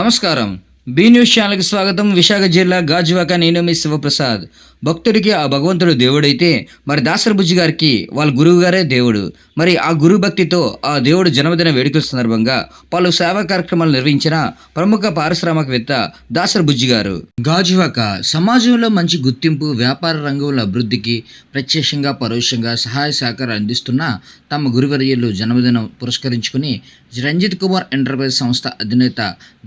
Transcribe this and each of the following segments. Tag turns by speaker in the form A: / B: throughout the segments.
A: నమస్కారం. B news ఛానల్‌కి స్వాగతం. విశాఖ జిల్లా గాజువాక. నేను మీ శివప్రసాద్. భక్తుడికి ఆ భగవంతుడు దేవుడైతే మరి దాసరి బుజ్జి గారికి వాళ్ళ గురువుగారే దేవుడు. మరి ఆ గురు భక్తితో ఆ దేవుడు జన్మదిన వేడుకల సందర్భంగా పలు సేవా కార్యక్రమాలు నిర్వహించిన ప్రముఖ పారిశ్రామికవేత్త దాసరి బుజ్జి గారు. గాజువాక సమాజంలో మంచి గుర్తింపు, వ్యాపార రంగంలో అభివృద్ధికి ప్రత్యక్షంగా పరోక్షంగా సహాయ సహకారాలు అందిస్తున్న తమ గురువర్యులు జన్మదినం పురస్కరించుకుని రంజిత్ కుమార్ ఎంటర్ప్రైజ్ సంస్థ అధినేత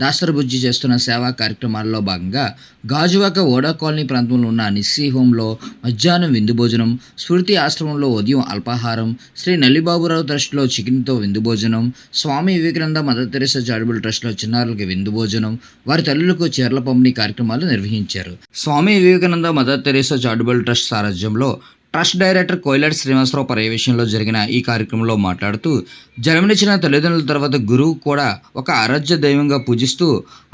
A: దాసరి బుజ్జి చేస్తున్న సేవా కార్యక్రమాల్లో భాగంగా గాజువాక ఓడా కాలనీ ప్రాంతంలో ఉన్న నిస్సీ హోంలో మధ్యాహ్నం విందు భోజనం, స్ఫూర్తి ఆశ్రమంలో ఉదయం అల్పాహారం, శ్రీ నల్లిబాబురావు ట్రస్ట్లో చికెన్తో విందు భోజనం, Swami Vivekananda Mother Teresa charitable ట్రస్ట్లో చిన్నారులకు విందు భోజనం, వారి తల్లులకు చీరల పంపిణీ కార్యక్రమాలు నిర్వహించారు. Swami Vivekananda Mother Teresa charitable trust సారథ్యంలో ట్రస్ట్ డైరెక్టర్ కోయిలాడి శ్రీనివాసరావు పర్యవేక్షణలో జరిగిన ఈ కార్యక్రమంలో మాట్లాడుతూ, జన్మనిచ్చిన తల్లిదండ్రుల తర్వాత గురువు కూడా ఒక ఆరాధ్య దైవంగా పూజిస్తూ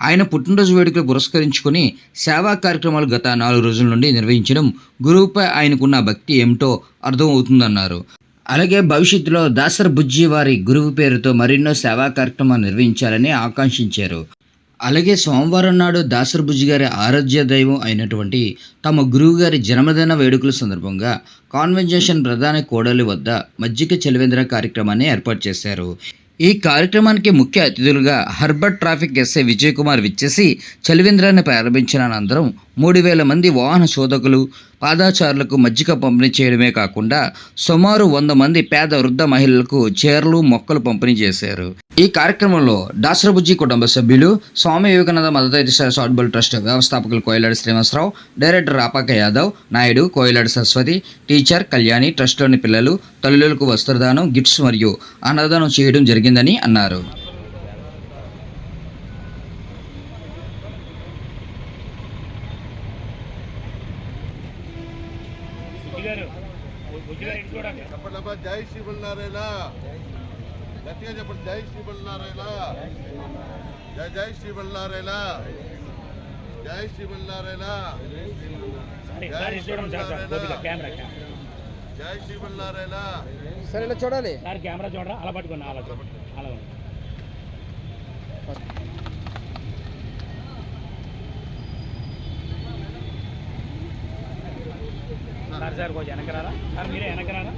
A: ఆయన పుట్టినరోజు వేడుకలు పురస్కరించుకొని సేవా కార్యక్రమాలు గత 4 రోజుల నుండి నిర్వహించడం గురువుపై ఆయనకున్న భక్తి ఏమిటో అర్థం అవుతుందన్నారు. అలాగే భవిష్యత్తులో దాసరి బుజ్జి వారి గురువు పేరుతో మరెన్నో సేవా కార్యక్రమాలు నిర్వహించాలని ఆకాంక్షించారు. అలాగే సోమవారం నాడు దాసరి బుజ్జి గారి ఆరాధ్య దైవం అయినటువంటి తమ గురువు గారి జన్మదిన వేడుకల సందర్భంగా కాన్వెన్షన్ ప్రధాన కోడలి వద్ద మజ్జిగ చలివేంద్ర కార్యక్రమాన్ని ఏర్పాటు చేశారు. ఈ కార్యక్రమానికి ముఖ్య అతిథులుగా Herbert traffic SI Vijay Kumar విచ్చేసి చలివేంద్రాన్ని ప్రారంభించిన అనంతరం 3,000 మంది వాహన శోధకులు, పాదాచారులకు మజ్జిగ పంపిణీ చేయడమే కాకుండా సుమారు 100 మంది పేద వృద్ధ మహిళలకు చీరలు, మొక్కలు పంపిణీ చేశారు. ఈ కార్యక్రమంలో దాసరి బుజ్జి కుటుంబ సభ్యులు, Swami Vivekananda Mother Teresa charitable trust వ్యవస్థాపకులు కోయిలాడి శ్రీనివాసరావు, డైరెక్టర్ రాపాక యాదవ్, నాయుడు, కోయిలాడి సరస్వతి, టీచర్ కళ్యాణి, ట్రస్ట్లోని పిల్లలు, తల్లులకు వస్త్రదానం, గిఫ్ట్స్ మరియు అన్నదానం చేయడం జరిగిందని అన్నారు.
B: చెప్పండి, జై శ్రీమన్నారాయణ. గట్టిగా చెప్పండి, జై శ్రీమన్నారాయణ, జై జై శ్రీమన్నారాయణ, జై శ్రీమన్నారాయణ, జై శ్రీమన్నారాయణ.
C: సరే ఇలా చూడాలి,
D: కెమెరా చూడరా, అలా పట్టుకున్నా, అలా చూడండి, అలా సార్ కొంచెం వెనకరారా సార్, మీరే వెనకరారా.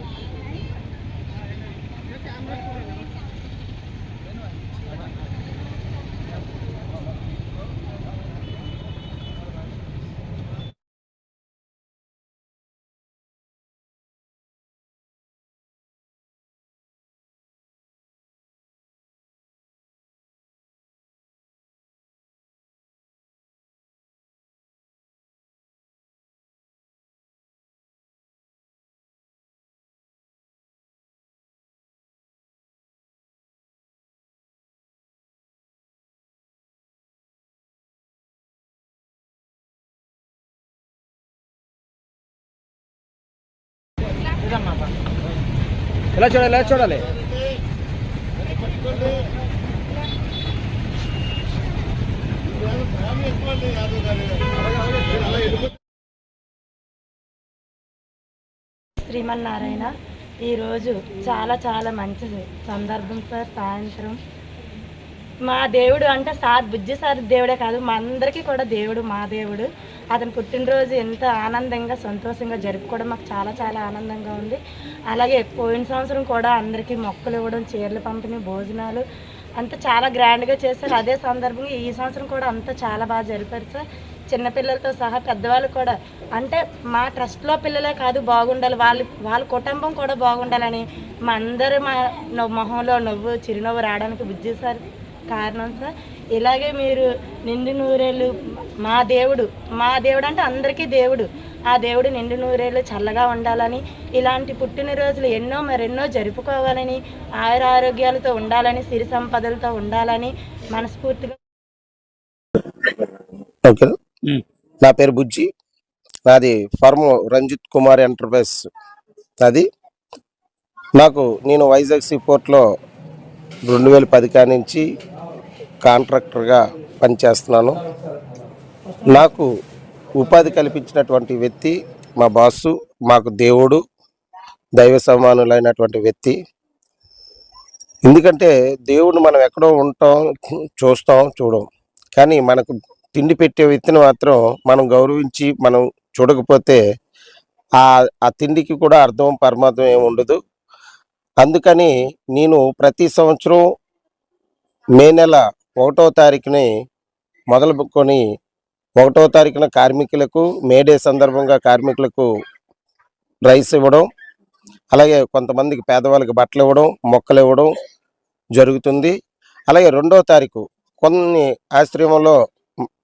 C: ఇలా చూడాలి, ఇలా చూడాలి.
E: శ్రీమన్నారాయణ, ఈరోజు చాలా చాలా మంచి సందర్భం సార్. సాయంత్రం మా దేవుడు అంటే సార్ బుజ్జి సార్ దేవుడే కాదు, మా అందరికీ కూడా దేవుడు, మా దేవుడు. అతని పుట్టినరోజు ఎంత ఆనందంగా సంతోషంగా జరుపుకోవడం మాకు చాలా చాలా ఆనందంగా ఉంది. అలాగే పోయిన సంవత్సరం కూడా అందరికీ మొక్కలు ఇవ్వడం, చీరలు పంపిణీ, భోజనాలు అంతా చాలా గ్రాండ్గా చేశారు. అదే సందర్భంగా ఈ సంవత్సరం కూడా అంతా చాలా బాగా జరిపారు సార్. చిన్నపిల్లలతో సహా పెద్దవాళ్ళు కూడా, అంటే మా ట్రస్ట్లో పిల్లలే కాదు బాగుండాలి, వాళ్ళ కుటుంబం కూడా బాగుండాలని మా అందరూ మా మొహంలో నవ్వు, చిరునవ్వు రావడానికి బుజ్జి సార్ కారణం సార్. ఇలాగే మీరు నిండు నూరేళ్ళు మా దేవుడు అంటే అందరికీ దేవుడు, ఆ దేవుడు నిండు నూరేళ్ళు చల్లగా ఉండాలని, ఇలాంటి పుట్టినరోజులు మరెన్నో జరుపుకోవాలని, ఆయురారోగ్యాలతో ఉండాలని, సిరి సంపదలతో ఉండాలని మనస్ఫూర్తిగా.
F: ఓకే, నా పేరు బుజ్జి, నాది ఫర్మ్ రంజిత్ కుమార్ ఎంటర్ప్రైజ్. అది నేను వైజాగ్ సీపోర్ట్లో 2010 నుంచి కాంట్రాక్టర్గా పనిచేస్తున్నాను. నాకు ఉపాధి కల్పించినటువంటి వ్యక్తి మా బాసు, మాకు దేవుడు, దైవ సమానులైనటువంటి వ్యక్తి. ఎందుకంటే దేవుడు మనం ఎక్కడో ఉంటాం, చూస్తాం, చూడం, కానీ మనకు తిండి పెట్టే వ్యక్తిని మాత్రం మనం గౌరవించి మనం చూడకపోతే ఆ తిండికి కూడా అర్థం పరమార్థం ఏమి ఉండదు. అందుకని నేను ప్రతి సంవత్సరం మే నెల 1వ తారీఖుని మొదలుకొని 1వ తారీఖున కార్మికులకు మేడే సందర్భంగా కార్మికులకు రైస్ ఇవ్వడం, అలాగే కొంతమందికి పేదవాళ్ళకి బట్టలు ఇవ్వడం, మొక్కలు ఇవ్వడం జరుగుతుంది. అలాగే 2వ తారీఖు కొన్ని ఆశ్రమంలో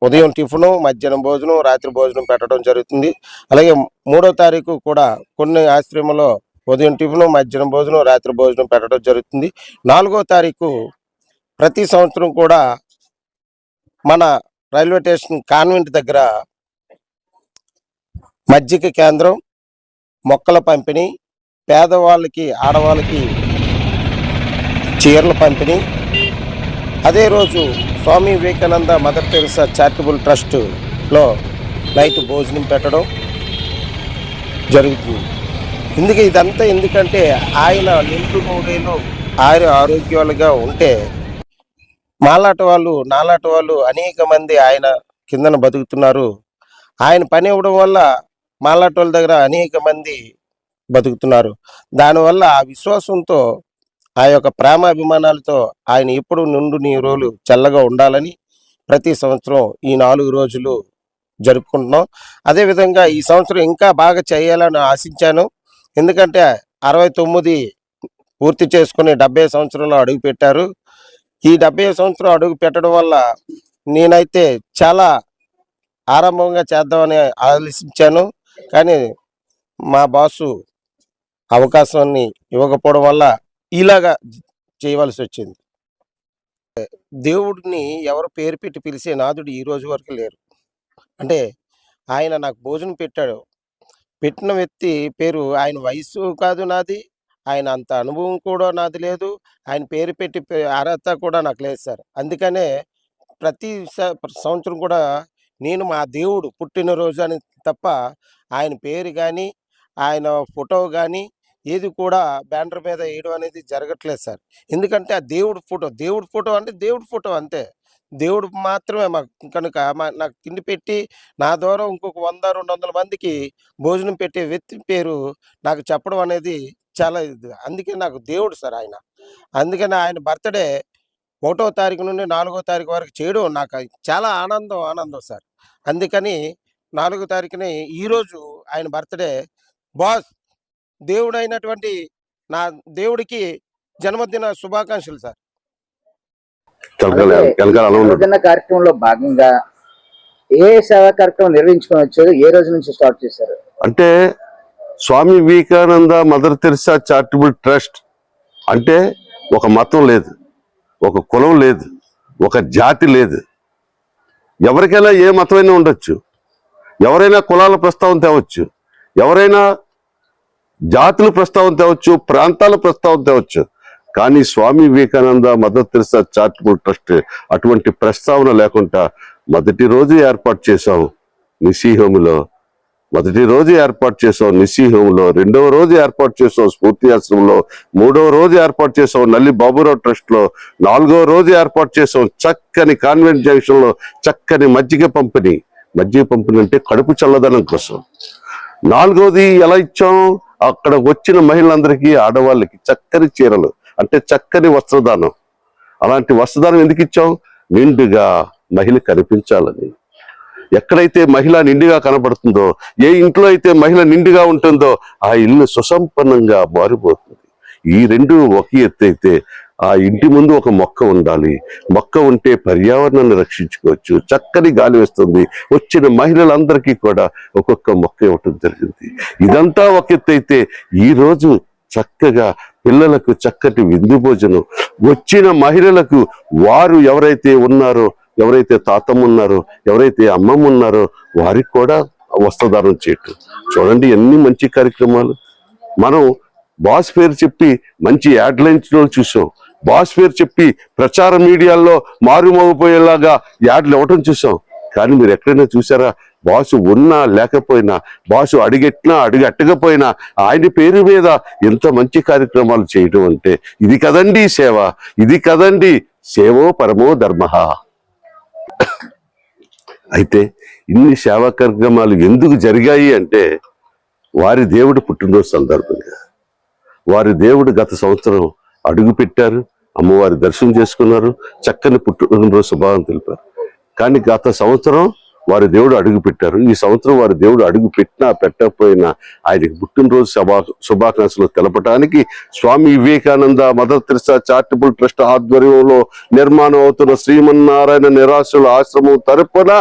F: ఉదయం టిఫిను, మధ్యాహ్నం భోజనం, రాత్రి భోజనం పెట్టడం జరుగుతుంది. అలాగే 3వ తారీఖు కూడా కొన్ని ఆశ్రమంలో ఉదయం టిఫిను, మధ్యాహ్నం భోజనం, రాత్రి భోజనం పెట్టడం జరుగుతుంది. 4వ తారీఖు ప్రతి సంవత్సరం కూడా మన రైల్వే స్టేషన్ కాన్వెంట్ దగ్గర మజ్జిగ కేంద్రం, మొక్కల పంపిణీ, పేదవాళ్ళకి ఆడవాళ్ళకి చీరల పంపిణీ, అదే రోజు Swami Vivekananda Mother Teresa charitable ట్రస్ట్లో నైట్ భోజనం పెట్టడం జరుగుతుంది. ఇదంతా ఎందుకంటే ఆయన నిండు నూరేళ్ళు ఆరోగ్యాలుగా ఉంటే నాలాంటి వాళ్ళు అనేక మంది ఆయన కిందన బతుకుతున్నారు. ఆయన పని ఇవ్వడం వల్ల మాలాంటి వాళ్ళ దగ్గర అనేక మంది బతుకుతున్నారు. దానివల్ల ఆ విశ్వాసంతో, ఆ యొక్క ప్రేమాభిమానాలతో ఆయన ఎప్పుడు నిండు నీరోలు చల్లగా ఉండాలని ప్రతి సంవత్సరం ఈ 4 రోజులు జరుపుకుంటున్నాం. అదేవిధంగా ఈ సంవత్సరం ఇంకా బాగా చేయాలని ఆశించాను. ఎందుకంటే 69 పూర్తి చేసుకుని 70 సంవత్సరంలో అడుగు పెట్టారు. ఈ 70 సంవత్సరం అడుగు పెట్టడం వల్ల నేనైతే చాలా ఆరంభంగా చేద్దామని ఆలోచించాను. కానీ మా బాసు అవకాశాన్ని ఇవ్వకపోవడం వల్ల ఇలాగా చేయవలసి వచ్చింది. దేవుడిని ఎవరు పేరు పెట్టి పిలిచే నాదుడు ఈ రోజు వరకు లేరు. అంటే ఆయన నాకు భోజనం పెట్టాడు, పెట్టిన వ్యక్తి పేరు, ఆయన వయసు కాదు నాది, ఆయన అంత అనుభవం కూడా నాది లేదు, ఆయన పేరు పెట్టి అర్హత కూడా నాకు లేదు సార్. అందుకనే ప్రతి సంవత్సరం కూడా నేను మా దేవుడు పుట్టినరోజు అని తప్ప ఆయన పేరు కానీ ఆయన ఫోటో కానీ ఏది కూడా బ్యానర్ మీద వేయడం అనేది జరగట్లేదు సార్. ఎందుకంటే ఆ దేవుడి ఫోటో అంటే దేవుడి ఫోటో అంతే. దేవుడు మాత్రమే మాకు కనుక నాకు తిండి పెట్టి నా ద్వారా ఇంకొక 100-200 మందికి భోజనం పెట్టే వ్యక్తి పేరు నాకు చెప్పడం అనేది చాలా అందుకే నాకు దేవుడు సార్ ఆయన. అందుకని ఆయన బర్త్డే 1వ తారీఖు నుండి 4వ తారీఖు వరకు చేయడం నాకు చాలా ఆనందం సార్. అందుకని 4వ తారీఖుని ఈరోజు ఆయన బర్త్డే. బాస్, దేవుడైనటువంటి నా దేవుడికి జన్మదిన శుభాకాంక్షలు సార్.
C: జన్మదిన కార్యక్రమంలో భాగంగా ఏ సేవా కార్యక్రమం నిర్వహించుకొని వచ్చారు? ఏ రోజు నుంచి స్టార్ట్ చేశారు?
G: అంటే Swami Vivekananda Mother Teresa charitable trust అంటే ఒక మతం లేదు, ఒక కులం లేదు, ఒక జాతి లేదు. ఎవరికైనా ఏ మతమైనా ఉండొచ్చు, ఎవరైనా కులాల ప్రస్తావన తేవచ్చు, ఎవరైనా జాతుల ప్రస్తావన తేవచ్చు, ప్రాంతాల ప్రస్తావన తేవచ్చు. కానీ Swami Vivekananda Mother Teresa charitable trust అటువంటి ప్రస్తావన లేకుండా మొదటి రోజు ఏర్పాటు చేశాం నిస్సీహోములో, మొదటి రోజు ఏర్పాటు చేసాం నిస్సీహోములో, 2వ రోజు ఏర్పాటు చేసాం స్ఫూర్తి ఆశ్రమంలో, 3వ రోజు ఏర్పాటు చేసాం నల్లి బాబురావు ట్రస్ట్ లో, 4వ రోజు ఏర్పాటు చేసాం చక్కని కాన్వెంట్ జంక్షన్ లో చక్కని మజ్జిగ పంపిణీ అంటే కడుపు చల్లదనం కోసం. 4వది ఎలా ఇచ్చాం? అక్కడ వచ్చిన మహిళలందరికీ, ఆడవాళ్ళకి చక్కని చీరలు అంటే చక్కని వస్త్రదానం. అలాంటి వస్త్రదానం ఎందుకు ఇచ్చాం? నిండుగా మహిళ కనిపించాలని. ఎక్కడైతే మహిళ నిండుగా కనబడుతుందో, ఏ ఇంట్లో అయితే మహిళ నిండుగా ఉంటుందో ఆ ఇల్లు సుసంపన్నంగా మారిపోతుంది. ఈ రెండు ఒక ఎత్తు అయితే ఆ ఇంటి ముందు ఒక మొక్క ఉండాలి. మొక్క ఉంటే పర్యావరణాన్ని రక్షించుకోవచ్చు, చక్కని గాలి వస్తుంది. వచ్చిన మహిళలందరికీ కూడా ఒక్కొక్క మొక్క ఇవ్వటం జరిగింది. ఇదంతా ఒక ఎత్తు అయితే ఈ రోజు చక్కగా పిల్లలకు చక్కటి విందు భోజనం, వచ్చిన మహిళలకు వారు ఎవరైతే ఉన్నారో, ఎవరైతే తాతమ్మ ఉన్నారో, ఎవరైతే అమ్మమ్మ ఉన్నారో వారికి కూడా వస్త్రదానం చేయటం. చూడండి ఎన్ని మంచి కార్యక్రమాలు. మనం బాస్ పేరు చెప్పి మంచి యాడ్లైన్స్ లో చూసాం, బాస్ పేరు చెప్పి ప్రచార మీడియాల్లో మారుమోగిపోయేలాగా యాడ్లు ఇవ్వటం చూసాం. కానీ మీరు ఎక్కడైనా చూసారా? బాసు ఉన్నా లేకపోయినా, బాసు అడుగట్టకపోయినా ఆయన పేరు మీద ఎంత మంచి కార్యక్రమాలు చేయడం అంటే ఇది కదండి సేవ, ఇది కదండి సేవో పరమో ధర్మ. అయితే ఇన్ని సేవా కార్యక్రమాలు ఎందుకు జరిగాయి అంటే వారి దేవుడు పుట్టినరోజు సందర్భంగా వారి దేవుడు గత సంవత్సరం అడుగు పెట్టారు, అమ్మవారి దర్శనం చేసుకున్నారు, చక్కని పుట్టినరోజు శుభాకాంక్షలు తెలిపారు. కానీ గత సంవత్సరం వారి దేవుడు అడుగు పెట్టారు. ఈ సంవత్సరం వారి దేవుడు అడుగు పెట్టినా పెట్టకపోయినా ఆయనకి పుట్టినరోజు శుభాకాంక్షలు తెలపడానికి Swami Vivekananda Mother Teresa charitable trust ఆధ్వర్యంలో నిర్మాణం అవుతున్న శ్రీమన్నారాయణ నిరాశ్రుల ఆశ్రమం తరపున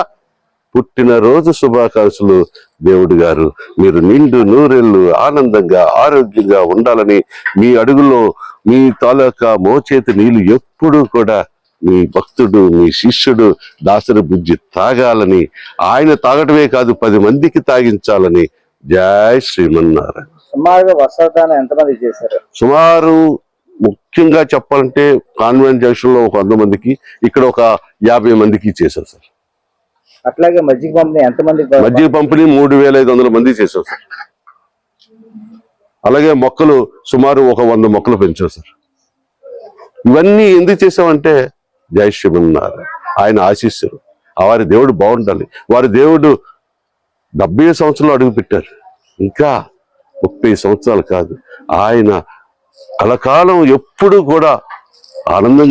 G: పుట్టినరోజు శుభాకాంక్షలు. దేవుడు గారు మీరు నిండు నూరేళ్లు ఆనందంగా ఆరోగ్యంగా ఉండాలని, మీ అడుగులో మీ తాలూకా మోచేతి నీళ్లు ఎప్పుడూ కూడా మీ భక్తుడు మీ శిష్యుడు దాసరి బుజ్జి తాగాలని, ఆయన తాగటమే కాదు 10 మందికి తాగించాలని. జై శ్రీమన్నారాయణ.
C: సుమారుగా వస్త్రదానం ఎంతమంది చేశారు?
G: సుమారు ముఖ్యంగా చెప్పాలంటే కాన్వెంట్ జంక్షన్ లో ఒక 100 మందికి, ఇక్కడ ఒక 50 మందికి చేశారు సార్.
C: అట్లాగే మజ్జిగ పంపిణీ ఎంతమందికి?
G: మజ్జిగ పంపిణీ 3500 మంది చేశారు సార్. అలాగే మొక్కలు సుమారు ఒక 100 మొక్కలు పెంచారు సార్. ఇవన్నీ ఎందుకు చేసామంటే జై శ్రీమన్నారాయణ, ఆయన ఆశీస్సులు. వారి దేవుడు బాగుండాలి. వారి దేవుడు 70 సంవత్సరాలు అడుగు పెట్టారు, ఇంకా 30 సంవత్సరాలు కాదు. ఆయన కలకాలం ఎప్పుడు కూడా ఆనందంగా